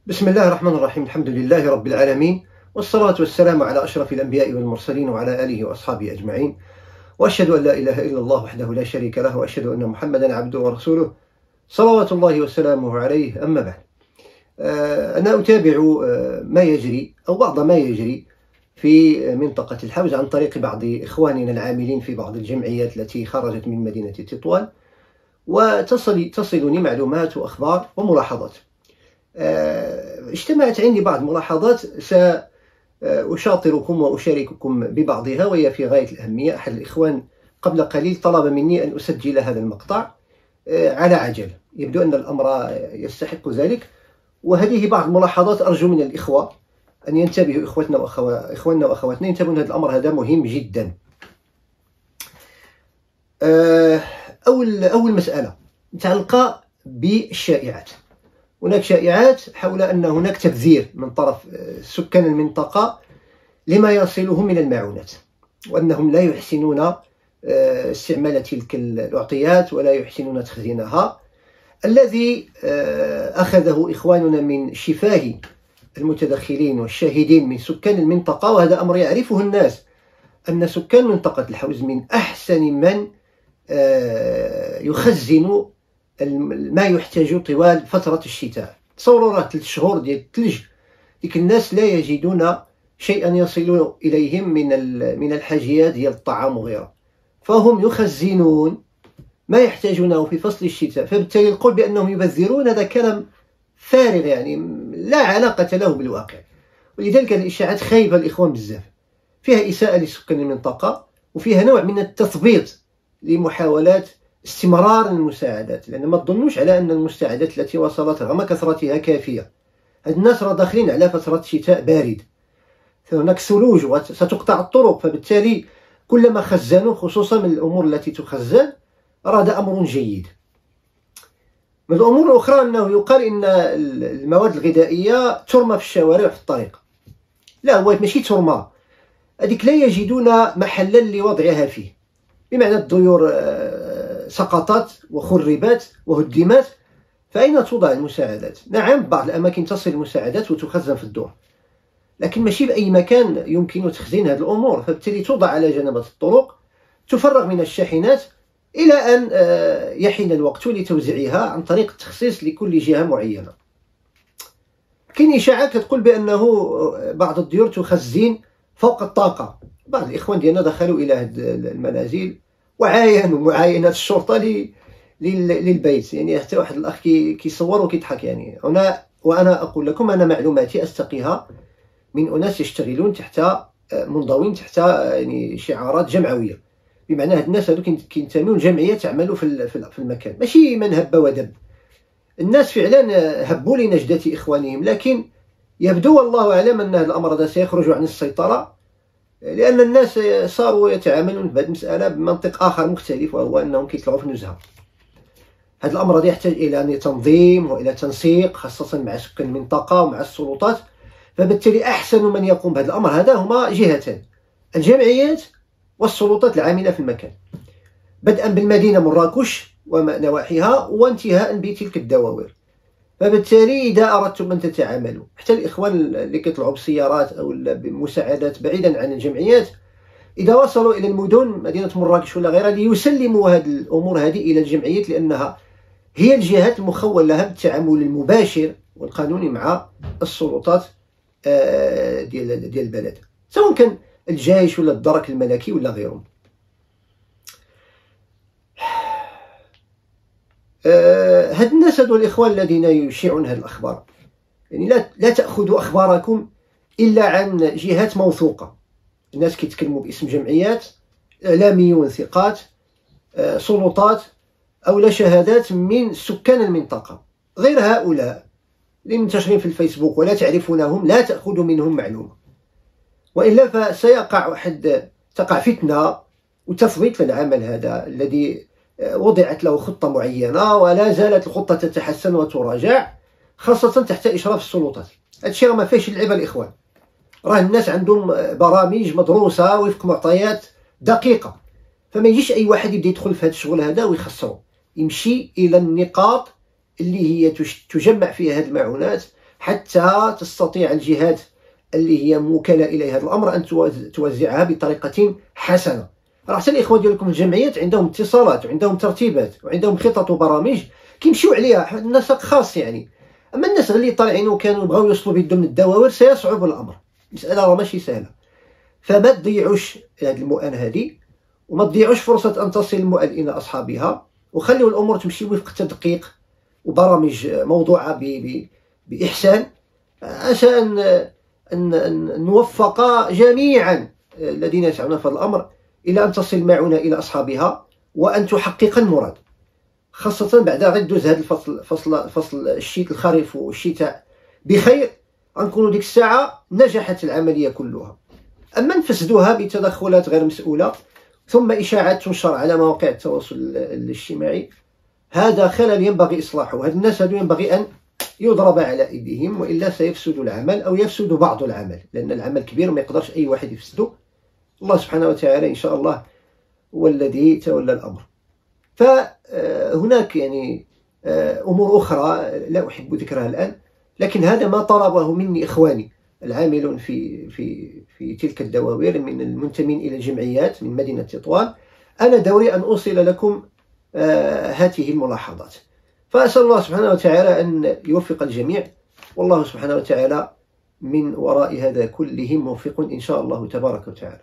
بسم الله الرحمن الرحيم. الحمد لله رب العالمين، والصلاة والسلام على أشرف الأنبياء والمرسلين وعلى آله وأصحابه أجمعين، وأشهد أن لا إله إلا الله وحده لا شريك له، وأشهد أن محمدا عبده ورسوله صلوات الله وسلامه عليه. أما بعد، أنا أتابع ما يجري أو بعض ما يجري في منطقة الحوز عن طريق بعض إخواننا العاملين في بعض الجمعيات التي خرجت من مدينة تطوان، تصلني معلومات وأخبار وملاحظات. اجتمعت عندي بعض ملاحظات سأشاطركم وأشارككم ببعضها، وهي في غاية الأهمية. أحد الإخوان قبل قليل طلب مني أن أسجل هذا المقطع على عجل، يبدو أن الأمر يستحق ذلك. وهذه بعض الملاحظات أرجو من الإخوة أن ينتبهوا، إخواننا وأخواتنا ينتبهوا، هذا الأمر هذا مهم جدا. أول مسألة متعلقة بالشائعات. هناك شائعات حول أن هناك تبذير من طرف سكان المنطقة لما يصلهم من المعونات، وأنهم لا يحسنون استعمال تلك الأعطيات ولا يحسنون تخزينها. الذي أخذه إخواننا من شفاه المتدخلين والشاهدين من سكان المنطقة، وهذا أمر يعرفه الناس، أن سكان منطقة الحوز من أحسن من يخزن ما يحتاج طوال فترة الشتاء. تصوروا راه 3 شهور ديال الثلج، ديك الناس لا يجدون شيئا يصل إليهم من الحاجيات ديال الطعام وغيره، فهم يخزنون ما يحتاجونه في فصل الشتاء. فبالتالي القول بأنهم يبذرون هذا كلام فارغ، يعني لا علاقة له بالواقع. ولذلك الإشاعات خايبة الإخوان بزاف، فيها إساءة لسكان المنطقة، وفيها نوع من التثبيط لمحاولات استمرار المساعدات، لأن ما تظنوش على أن المساعدات التي وصلت رغم كثرتها كافية. هاد الناس راه داخلين على فترة شتاء بارد، فهناك ثلوج وستقطع الطرق، فبالتالي كلما خزنوا، خصوصا من الأمور التي تخزن، راه هذا أمر جيد. من الأمور الأخرى أنه يقال إن المواد الغذائية ترمى في الشوارع وفي الطريق. لا، هو ماشي ترمى، هذيك لا يجدون محلا لوضعها فيه، بمعنى الديور سقطت وخربت وهدمت، فأين توضع المساعدات؟ نعم، بعض الأماكن تصل المساعدات وتخزن في الدور، لكن ماشي بأي مكان يمكن تخزين هذه الأمور. فبالتالي توضع على جنبات الطرق، تفرغ من الشاحنات إلى أن يحين الوقت لتوزيعها عن طريق التخصيص لكل جهة معينة. كاين إشاعات كتقول بأنه بعض الديور تخزن فوق الطاقة. بعض الإخوان ديالنا دخلوا إلى هذه المنازل وعاينوا معاينات الشرطة للبيت، يعني حتى واحد الأخ كيصور وكيضحك. يعني وأنا أقول لكم أنا معلوماتي أستقيها من أناس يشتغلون تحت منضوين تحت يعني شعارات جمعوية، بمعنى هاد الناس هادو كينتميون لجمعية تعمل في المكان، ماشي من هب ودب. الناس فعلا هبوا لنجدة إخوانهم، لكن يبدو والله أعلم أن هذا الأمر هذا سيخرج عن السيطرة، لأن الناس صاروا يتعاملون بهذه المسألة بمنطق آخر مختلف، وهو أنهم كيطلعوا في النزهة. هذا الأمر هذا يحتاج إلى تنظيم وإلى تنسيق، خاصة مع سكان المنطقة ومع السلطات. فبالتالي أحسن من يقوم بهذا الأمر هذا هما جهتان: الجمعيات والسلطات العاملة في المكان، بدءا بالمدينة مراكش ونواحيها وانتهاء بتلك الدواوير. فبالتالي إذا أردتم أن تتعاملوا، حتى الإخوان اللي كيطلعوا بالسيارات أو بمساعدات بعيدا عن الجمعيات، إذا وصلوا إلى المدن، مدينة مراكش ولا غيرها، ليسلموا هذه الأمور هذه إلى الجمعيات، لأنها هي الجهات المخول لها بالتعامل المباشر والقانوني مع السلطات ديال البلد، سواء كان الجيش ولا الدرك الملكي ولا غيرهم. هاد الناس هادو الإخوان الذين يشيعون هذه الأخبار، يعني لا تأخذوا أخباركم إلا عن جهات موثوقة. الناس كيتكلموا باسم جمعيات، إعلاميون ثقات، سلطات، أو لا شهادات من سكان المنطقة. غير هؤلاء اللي منتشرين في الفيسبوك ولا تعرفونهم، لا تأخذوا منهم معلومة، وإلا تقع فتنة وتثبيط للعمل هذا الذي وضعت له خطة معينة، ولا زالت الخطة تتحسن وتراجع، خاصة تحت إشراف السلطات. هادشي راه ما فيهش اللعبة الإخوان، راه الناس عندهم برامج مدروسة وفق معطيات دقيقة، فما يجيش أي واحد يبدا يدخل في هذا الشغل هذا ويخسره. يمشي إلى النقاط اللي هي تجمع فيها هذه المعونات، حتى تستطيع الجهات اللي هي موكلة إلى هذا الأمر أن توزعها بطريقة حسنة. راه حتى الإخوان ديالكم الجمعيات عندهم اتصالات وعندهم ترتيبات وعندهم خطط وبرامج كيمشيو عليها نسق خاص يعني. أما الناس اللي طالعين وكانوا بغاو يوصلوا بيدهم من الدواوير سيصعب الأمر، مسألة راه ماشي سهلة. فما تضيعوش هذه المؤن هذه، وما تضيعوش فرصة أن تصل المؤن إلى أصحابها، وخليوا الأمور تمشي وفق التدقيق وبرامج موضوعة بإحسان، عشان أن نوفق جميعا الذين يسعون في هذا الأمر إلى أن تصل المعونة إلى أصحابها وأن تحقق المراد، خاصة بعد غدوز هذا فصل الشتاء الخريف والشتاء بخير، غنكونوا ديك الساعة نجحت العملية كلها. أما نفسدوها بتدخلات غير مسؤولة ثم إشاعات تنشر على مواقع التواصل الاجتماعي، هذا خلل ينبغي إصلاحه. هاد الناس هادو ينبغي أن يضرب على أيديهم، وإلا سيفسد العمل أو يفسد بعض العمل، لأن العمل كبير وما يقدرش أي واحد يفسده. الله سبحانه وتعالى إن شاء الله هو الذي تولى الأمر. فهناك يعني أمور أخرى لا أحب ذكرها الآن، لكن هذا ما طلبه مني إخواني العاملون في تلك الدواوير من المنتمين إلى الجمعيات من مدينة تطوان. أنا دوري أن أوصل لكم هذه الملاحظات، فأسأل الله سبحانه وتعالى أن يوفق الجميع، والله سبحانه وتعالى من وراء هذا كله موفق إن شاء الله تبارك وتعالى.